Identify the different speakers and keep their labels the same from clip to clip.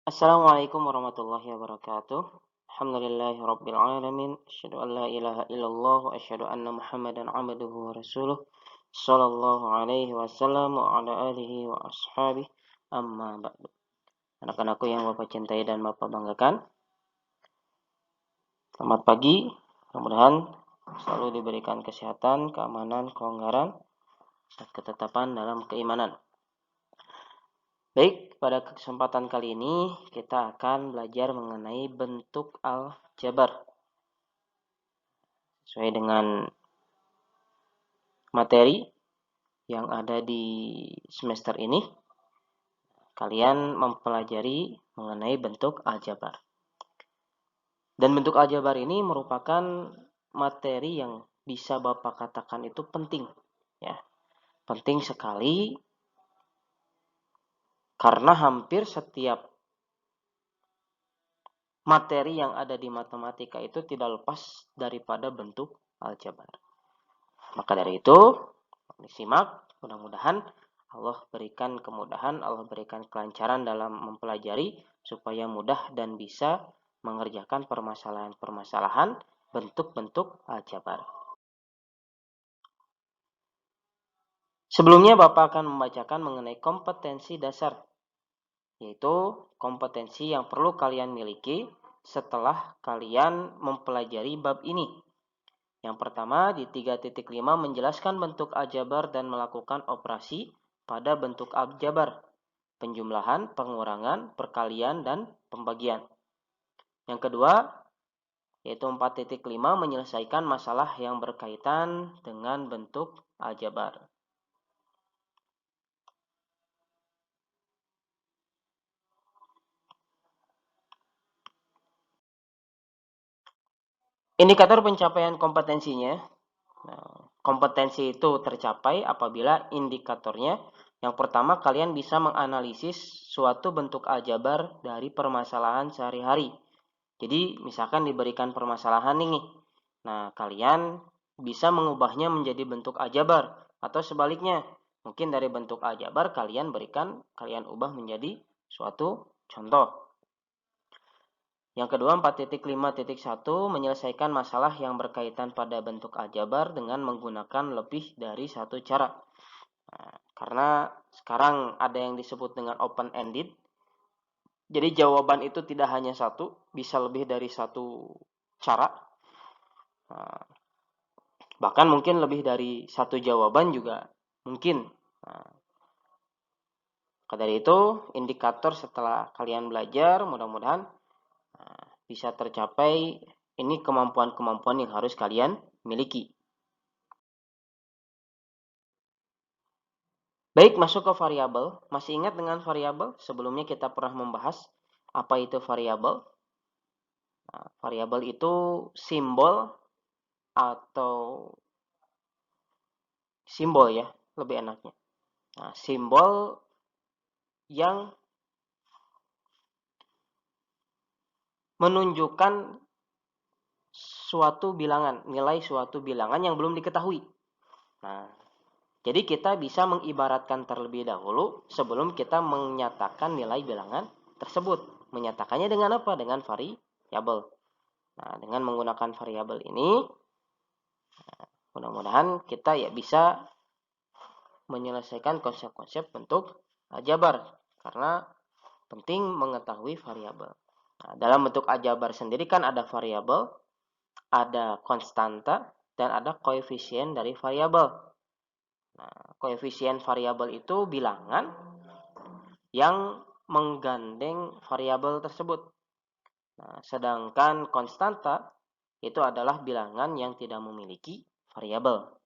Speaker 1: Assalamualaikum warahmatullahi wabarakatuh. Alhamdulillahirabbil alamin. Asyhadu an la ilaha illallah wa asyhadu anna Muhammadan abduhu wa rasuluh. Shallallahu alaihi wasallam wa ala alihi wa ashabihi. Amma ba'du. Anak-anakku yang Bapak cintai dan Bapak banggakan. Selamat pagi. Mudah-mudahan selalu diberikan kesehatan, keamanan, kelonggaran, dan ketetapan dalam keimanan. Baik, pada kesempatan kali ini kita akan belajar mengenai bentuk aljabar. Sesuai dengan materi yang ada di semester ini, kalian mempelajari mengenai bentuk aljabar. Dan bentuk aljabar ini merupakan materi yang bisa Bapak katakan itu penting, ya. Penting sekali karena hampir setiap materi yang ada di matematika itu tidak lepas daripada bentuk aljabar. Maka dari itu, disimak, mudah-mudahan Allah berikan kemudahan, Allah berikan kelancaran dalam mempelajari supaya mudah dan bisa mengerjakan permasalahan-permasalahan bentuk-bentuk aljabar. Sebelumnya Bapak akan membacakan mengenai kompetensi dasar, yaitu kompetensi yang perlu kalian miliki setelah kalian mempelajari bab ini. Yang pertama di 3.5 menjelaskan bentuk aljabar dan melakukan operasi pada bentuk aljabar, penjumlahan, pengurangan, perkalian, dan pembagian. Yang kedua, yaitu 4.5 menyelesaikan masalah yang berkaitan dengan bentuk aljabar. Indikator pencapaian kompetensinya. Kompetensi itu tercapai apabila indikatornya yang pertama kalian bisa menganalisis suatu bentuk aljabar dari permasalahan sehari-hari. Jadi misalkan diberikan permasalahan ini, nah kalian bisa mengubahnya menjadi bentuk aljabar atau sebaliknya. Mungkin dari bentuk aljabar kalian ubah menjadi suatu contoh. Yang kedua 4.5.1 menyelesaikan masalah yang berkaitan pada bentuk aljabar dengan menggunakan lebih dari satu cara. Nah, karena sekarang ada yang disebut dengan open-ended. Jadi jawaban itu tidak hanya satu, bisa lebih dari satu cara. Nah, bahkan mungkin lebih dari satu jawaban juga mungkin. Nah, dari itu indikator setelah kalian belajar mudah-mudahan bisa tercapai. Ini kemampuan-kemampuan yang harus kalian miliki. Baik, masuk ke variabel. Masih ingat dengan variabel? Sebelumnya kita pernah membahas apa itu variabel. Nah, variabel itu simbol atau simbol ya, lebih enaknya. Nah, simbol yang menunjukkan suatu bilangan, nilai suatu bilangan yang belum diketahui. Nah, jadi kita bisa mengibaratkan terlebih dahulu sebelum kita menyatakan nilai bilangan tersebut. Menyatakannya dengan apa? Dengan variabel. Nah, dengan menggunakan variabel ini, mudah-mudahan kita ya bisa menyelesaikan konsep-konsep bentuk aljabar. Karena penting mengetahui variabel. Nah, dalam bentuk aljabar sendiri kan ada variabel, ada konstanta, dan ada koefisien dari variabel. Nah, koefisien variabel itu bilangan yang menggandeng variabel tersebut. Nah, sedangkan konstanta itu adalah bilangan yang tidak memiliki variabel.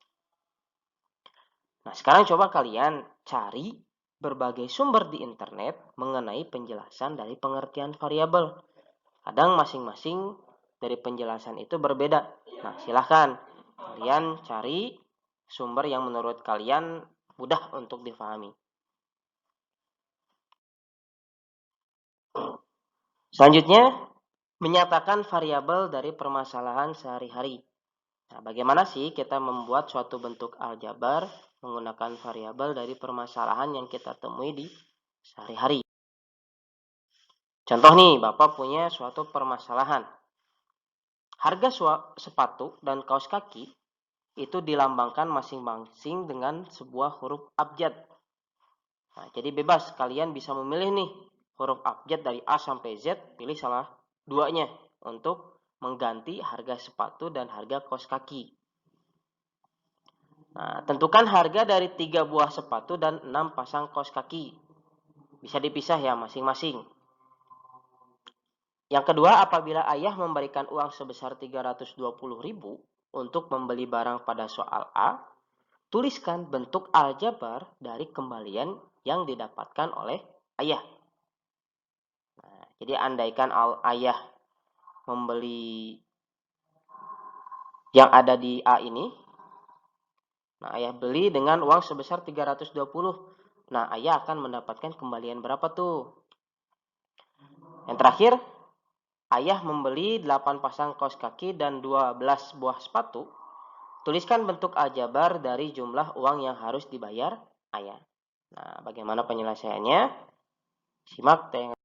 Speaker 1: Nah, sekarang coba kalian cari berbagai sumber di internet mengenai penjelasan dari pengertian variabel. Kadang masing-masing dari penjelasan itu berbeda. Nah, silahkan kalian cari sumber yang menurut kalian mudah untuk difahami. Selanjutnya, menyatakan variabel dari permasalahan sehari-hari. Nah, bagaimana sih kita membuat suatu bentuk aljabar menggunakan variabel dari permasalahan yang kita temui di sehari-hari? Contoh nih, Bapak punya suatu permasalahan. Harga sepatu dan kaos kaki itu dilambangkan masing-masing dengan sebuah huruf abjad. Nah, jadi bebas, kalian bisa memilih nih huruf abjad dari A sampai Z, pilih salah duanya untuk mengganti harga sepatu dan harga kaos kaki. Nah, tentukan harga dari 3 buah sepatu dan 6 pasang kaos kaki. Bisa dipisah ya masing-masing. Yang kedua, apabila ayah memberikan uang sebesar 320.000 untuk membeli barang pada soal A, tuliskan bentuk aljabar dari kembalian yang didapatkan oleh ayah. Nah, jadi andaikan ayah membeli yang ada di A ini, nah ayah beli dengan uang sebesar 320. Nah, ayah akan mendapatkan kembalian berapa tuh? Yang terakhir, ayah membeli 8 pasang kaos kaki dan 12 buah sepatu. Tuliskan bentuk aljabar dari jumlah uang yang harus dibayar ayah. Nah, bagaimana penyelesaiannya? Simak tengok.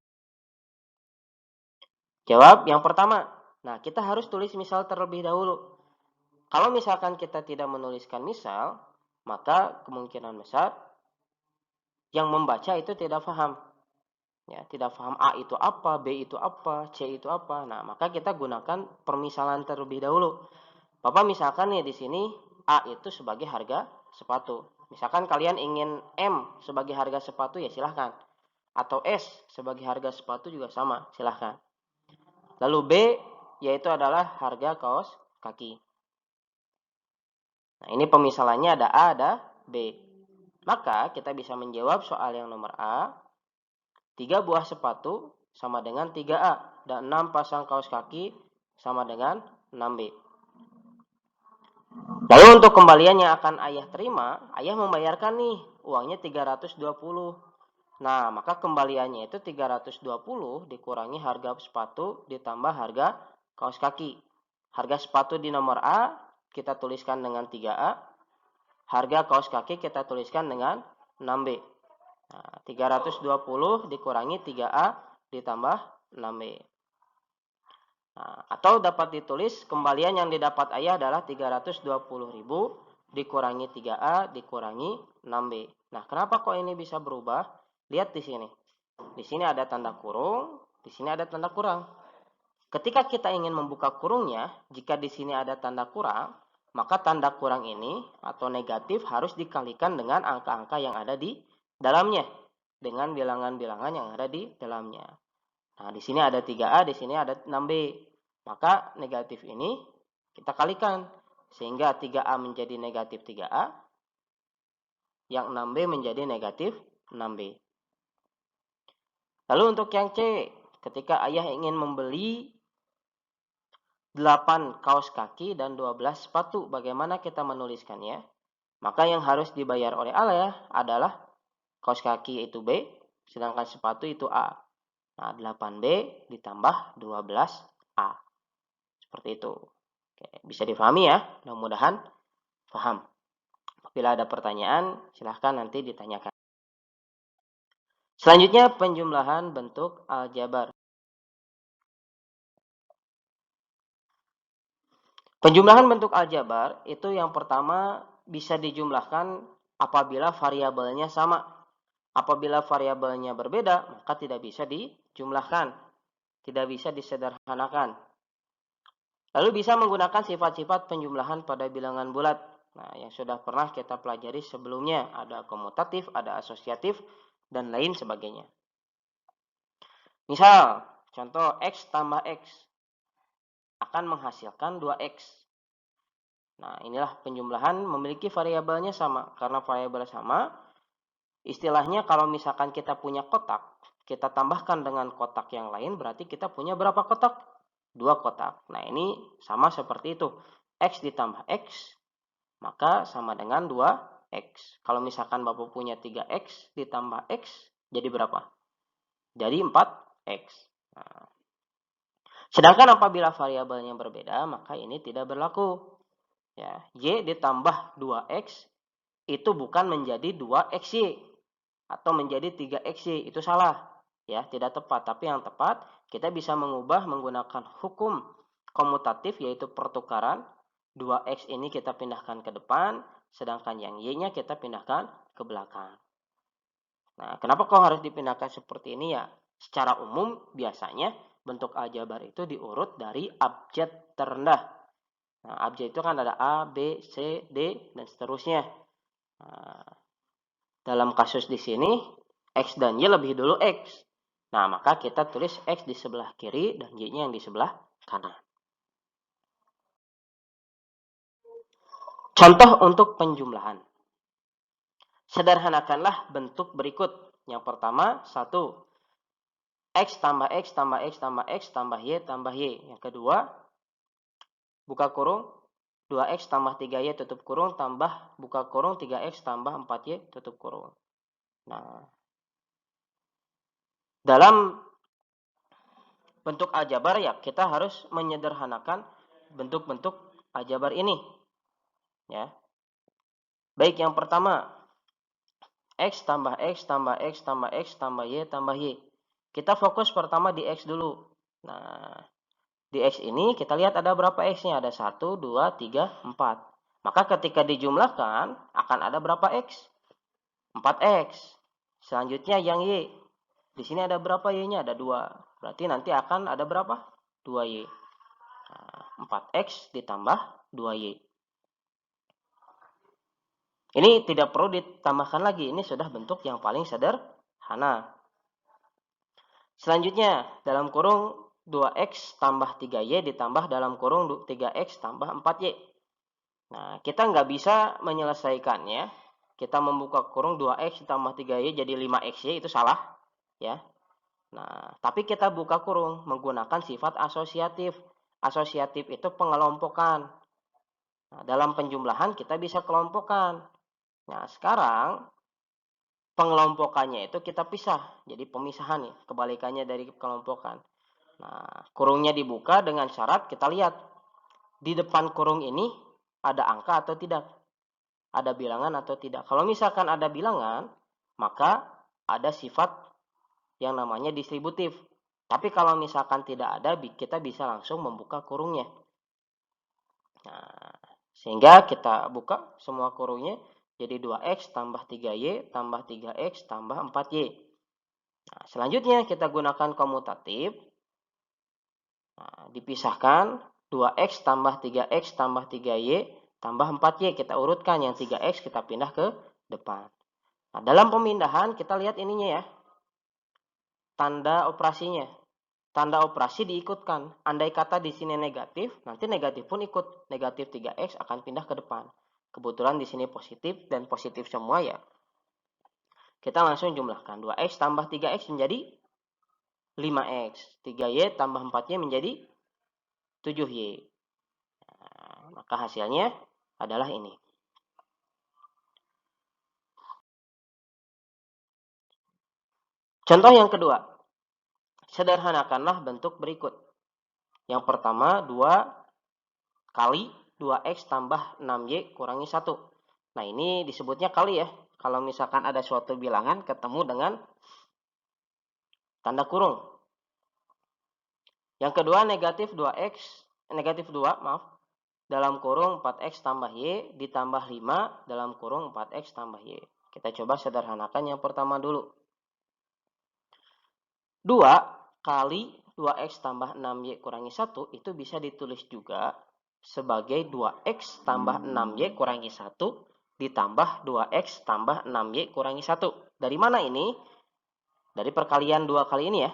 Speaker 1: Jawab yang pertama. Nah, kita harus tulis misal terlebih dahulu. Kalau misalkan kita tidak menuliskan misal, maka kemungkinan besar yang membaca itu tidak paham. Ya, tidak paham A itu apa, B itu apa, C itu apa. Nah, maka kita gunakan permisalan terlebih dahulu. Bapak misalkan nih di sini A itu sebagai harga sepatu. Misalkan kalian ingin M sebagai harga sepatu ya silahkan. Atau S sebagai harga sepatu juga sama, silahkan. Lalu B yaitu adalah harga kaos kaki. Nah, ini pemisalannya ada A, ada B. Maka kita bisa menjawab soal yang nomor A. 3 buah sepatu sama dengan 3A. Dan 6 pasang kaos kaki sama dengan 6B. Lalu untuk kembalian yang akan ayah terima, ayah membayarkan nih uangnya 320. Nah, maka kembaliannya itu 320 dikurangi harga sepatu ditambah harga kaos kaki. Harga sepatu di nomor A kita tuliskan dengan 3A. Harga kaos kaki kita tuliskan dengan 6B. Nah, 320 dikurangi 3A ditambah 6B. Nah, atau dapat ditulis kembalian yang didapat ayah adalah 320.000 dikurangi 3A dikurangi 6B. Nah, kenapa kok ini bisa berubah? Lihat di sini. Di sini ada tanda kurung, di sini ada tanda kurang. Ketika kita ingin membuka kurungnya, jika di sini ada tanda kurang, maka tanda kurang ini atau negatif harus dikalikan dengan angka-angka yang ada di dalamnya. Dengan bilangan-bilangan yang ada di dalamnya. Nah, di sini ada 3A, di sini ada 6B. Maka negatif ini kita kalikan. Sehingga 3A menjadi negatif 3A. Yang 6B menjadi negatif 6B. Lalu untuk yang C, ketika ayah ingin membeli 8 kaos kaki dan 12 sepatu, bagaimana kita menuliskannya? Maka yang harus dibayar oleh ayah adalah kaos kaki itu B, sedangkan sepatu itu A. Nah, 8B ditambah 12A. Seperti itu. Oke, bisa difahami ya? Mudah-mudahan paham. Apabila ada pertanyaan, silahkan nanti ditanyakan. Selanjutnya, penjumlahan bentuk aljabar. Penjumlahan bentuk aljabar itu yang pertama bisa dijumlahkan apabila variabelnya sama. Apabila variabelnya berbeda, maka tidak bisa dijumlahkan. Tidak bisa disederhanakan. Lalu bisa menggunakan sifat-sifat penjumlahan pada bilangan bulat. Nah, yang sudah pernah kita pelajari sebelumnya. Ada komutatif, ada asosiatif, dan lain sebagainya. Misal, contoh X tambah X akan menghasilkan 2X. Nah, inilah penjumlahan memiliki variabelnya sama. Karena variabel sama, istilahnya kalau misalkan kita punya kotak, kita tambahkan dengan kotak yang lain, berarti kita punya berapa kotak? 2 kotak. Nah, ini sama seperti itu. X ditambah X, maka sama dengan 2X. Kalau misalkan Bapak punya 3X ditambah X, jadi berapa? Jadi 4X. Nah, sedangkan apabila variabelnya berbeda, maka ini tidak berlaku. Ya, Y ditambah 2X itu bukan menjadi 2XY atau menjadi 3XY. Itu salah. Ya, tidak tepat. Tapi yang tepat, kita bisa mengubah menggunakan hukum komutatif, yaitu pertukaran. 2X ini kita pindahkan ke depan, sedangkan yang Y-nya kita pindahkan ke belakang. Nah, kenapa kok harus dipindahkan seperti ini ya? Secara umum, biasanya bentuk aljabar itu diurut dari abjad terendah. Nah, abjad itu kan ada A, B, C, D, dan seterusnya. Nah, dalam kasus di sini, X dan Y lebih dulu X. Nah, maka kita tulis X di sebelah kiri dan Y-nya yang di sebelah kanan. Contoh untuk penjumlahan. Sederhanakanlah bentuk berikut. Yang pertama, 1. X tambah X tambah X tambah X tambah Y tambah Y. Yang kedua, buka kurung, 2X tambah 3Y tutup kurung tambah buka kurung 3X tambah 4Y tutup kurung. Nah, dalam bentuk aljabar ya kita harus menyederhanakan bentuk-bentuk aljabar ini. Ya. Baik, yang pertama, X tambah X tambah X tambah X tambah Y tambah Y. Kita fokus pertama di X dulu. Nah, di X ini kita lihat ada berapa X-nya? Ada 1, 2, 3, 4. Maka ketika dijumlahkan akan ada berapa X? 4X. Selanjutnya yang Y. Di sini ada berapa Y-nya? Ada 2. Berarti nanti akan ada berapa? 2Y. Nah, 4X ditambah 2Y. Ini tidak perlu ditambahkan lagi. Ini sudah bentuk yang paling sederhana. Selanjutnya, dalam kurung 2X tambah 3Y ditambah dalam kurung 3X tambah 4Y. Nah, kita nggak bisa menyelesaikannya. Kita membuka kurung 2X tambah 3Y jadi 5XY, itu salah. Ya. Nah, tapi kita buka kurung menggunakan sifat asosiatif. Asosiatif itu pengelompokan. Nah, dalam penjumlahan kita bisa kelompokkan. Nah, sekarang pengelompokannya itu kita pisah. Jadi pemisahan nih, kebalikannya dari kelompokan. Nah, kurungnya dibuka dengan syarat kita lihat di depan kurung ini ada angka atau tidak. Ada bilangan atau tidak. Kalau misalkan ada bilangan, maka ada sifat yang namanya distributif. Tapi kalau misalkan tidak ada, kita bisa langsung membuka kurungnya. Nah, sehingga kita buka semua kurungnya jadi 2X tambah 3Y tambah 3X tambah 4Y. Nah, selanjutnya kita gunakan komutatif. Nah, dipisahkan 2X tambah 3X tambah 3Y tambah 4Y. Kita urutkan yang 3X kita pindah ke depan. Nah, dalam pemindahan kita lihat ininya ya. Tanda operasinya. Tanda operasi diikutkan. Andai kata di sini negatif, nanti negatif pun ikut. Negatif 3X akan pindah ke depan. Kebetulan di sini positif dan positif semua ya. Kita langsung jumlahkan. 2X tambah 3X menjadi 5X. 3Y tambah 4Y menjadi 7Y. Nah, maka hasilnya adalah ini. Contoh yang kedua. Sederhanakanlah bentuk berikut. Yang pertama, 2 kali 2X tambah 6Y kurangi 1. Nah, ini disebutnya kali ya. Kalau misalkan ada suatu bilangan ketemu dengan tanda kurung. Yang kedua, negatif 2, dalam kurung 4X tambah Y ditambah 5 dalam kurung 4X tambah Y. Kita coba sederhanakan yang pertama dulu. 2 kali 2X tambah 6Y kurangi 1 itu bisa ditulis juga sebagai 2X tambah 6Y kurangi 1 ditambah 2X tambah 6Y kurangi 1. Dari mana ini? Dari perkalian 2 kali ini ya.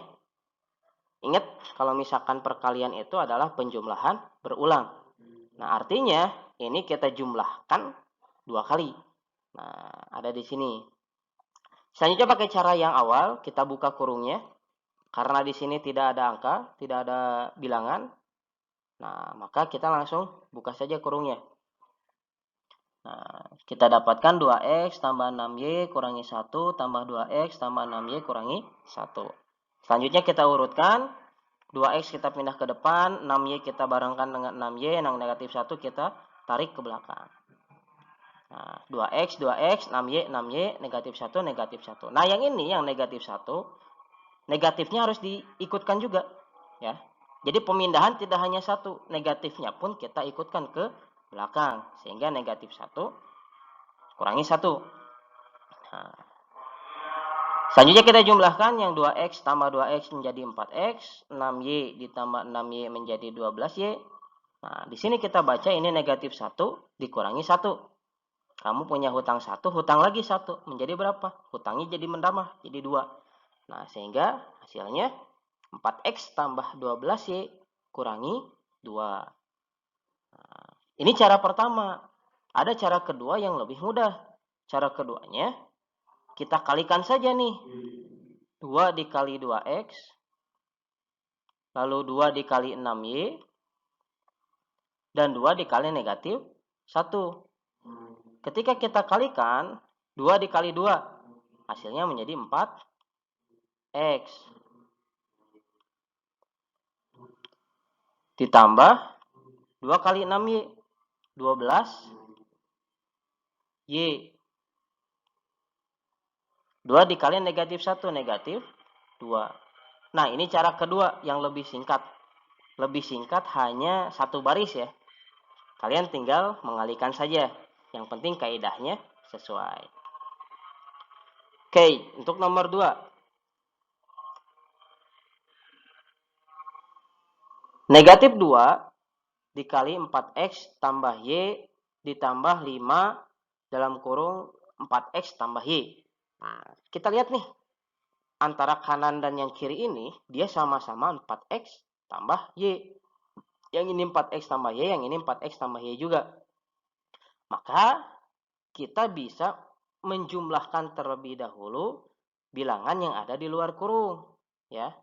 Speaker 1: Ingat, kalau misalkan perkalian itu adalah penjumlahan berulang. Nah, artinya ini kita jumlahkan 2 kali. Nah, ada di sini. Selanjutnya pakai cara yang awal, kita buka kurungnya. Karena di sini tidak ada angka, tidak ada bilangan. Nah, maka kita langsung buka saja kurungnya. Nah, kita dapatkan 2X tambah 6Y kurangi 1 tambah 2X tambah 6Y kurangi 1. Selanjutnya kita urutkan. 2X kita pindah ke depan, 6Y kita barengkan dengan 6Y, yang negatif 1 kita tarik ke belakang. Nah, 2X, 2X, 6Y, 6Y, negatif 1, negatif 1. Nah, yang ini, yang negatif 1, negatifnya harus diikutkan juga, ya. Jadi pemindahan tidak hanya satu, negatifnya pun kita ikutkan ke belakang, sehingga negatif 1 kurangi 1. Nah, selanjutnya kita jumlahkan yang 2x tambah 2x menjadi 4x, 6y ditambah 6y menjadi 12y. Nah, di sini kita baca ini negatif 1 dikurangi 1. Kamu punya hutang 1, hutang lagi 1. Menjadi berapa? Hutangnya jadi menambah, jadi 2. Nah, sehingga hasilnya 4x tambah 12y kurangi 2. Nah, ini cara pertama. Ada cara kedua yang lebih mudah. Cara keduanya, kita kalikan saja nih. 2 dikali 2x, lalu 2 dikali 6y, dan 2 dikali negatif 1. Ketika kita kalikan, 2 dikali 2, hasilnya menjadi 4x. Ditambah 2 kali 6y, 12y. 2 dikali negatif 1, negatif 2. Nah, ini cara kedua yang lebih singkat. Lebih singkat hanya satu baris ya. Kalian tinggal mengalihkan saja. Yang penting kaidahnya sesuai. Oke, untuk nomor 2. Negatif 2 dikali 4x tambah y ditambah 5 dalam kurung 4x tambah y. Nah, kita lihat nih. Antara kanan dan yang kiri ini, dia sama-sama 4x tambah y. Yang ini 4x tambah y, yang ini 4x tambah y juga. Maka, kita bisa menjumlahkan terlebih dahulu bilangan yang ada di luar kurung. Ya.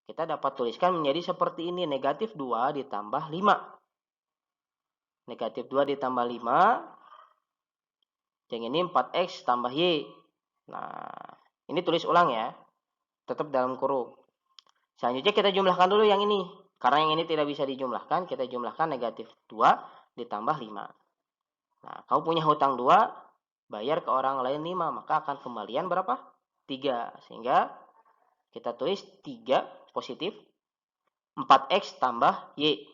Speaker 1: Kita dapat tuliskan menjadi seperti ini. Negatif 2 ditambah 5. Negatif 2 ditambah 5. Yang ini 4x tambah y. Nah, ini tulis ulang ya. Tetap dalam kurung. Selanjutnya kita jumlahkan dulu yang ini. Karena yang ini tidak bisa dijumlahkan, kita jumlahkan negatif 2 ditambah 5. Nah, kamu punya hutang 2, bayar ke orang lain 5, maka akan kembalian berapa? 3. Sehingga kita tulis 3 positif 4x tambah y.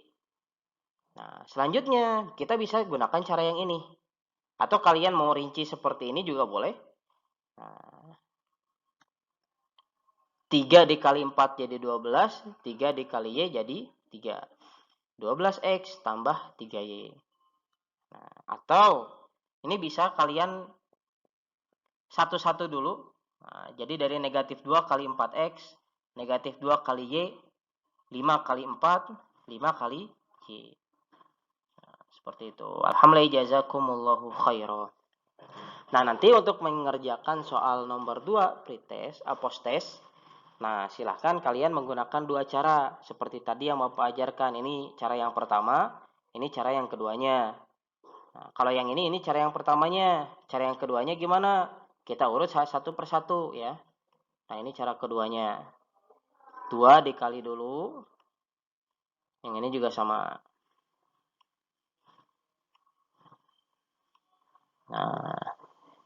Speaker 1: Nah, selanjutnya kita bisa gunakan cara yang ini. Atau kalian mau rinci seperti ini juga boleh. Nah, 3 dikali 4 jadi 12, 3 dikali y jadi 3. 12x tambah 3y. Nah, atau ini bisa kalian satu-satu dulu. Nah, jadi dari negatif 2 kali 4x, negatif 2 kali y, 5 kali 4, 5 kali y. Nah, seperti itu. Alhamdulillah, jazakumullahu khairan. Nah, nanti untuk mengerjakan soal nomor 2, pretest, apostes, nah, silahkan kalian menggunakan dua cara. Seperti tadi yang Bapak ajarkan. Ini cara yang pertama, ini cara yang keduanya. Nah, kalau yang ini cara yang pertamanya. Cara yang keduanya gimana? Kita urut satu persatu ya. Nah, ini cara keduanya. 2 dikali dulu. Yang ini juga sama. Nah,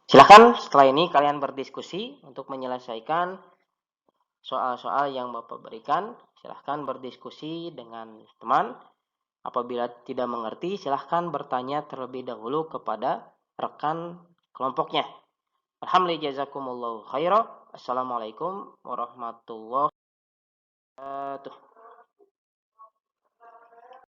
Speaker 1: silahkan setelah ini kalian berdiskusi untuk menyelesaikan soal-soal yang Bapak berikan. Silahkan berdiskusi dengan teman. Apabila tidak mengerti, silahkan bertanya terlebih dahulu kepada rekan kelompoknya. Alhamdulillah, jazakumullahu khairan. Assalamualaikum warahmatullahi wabarakatuh.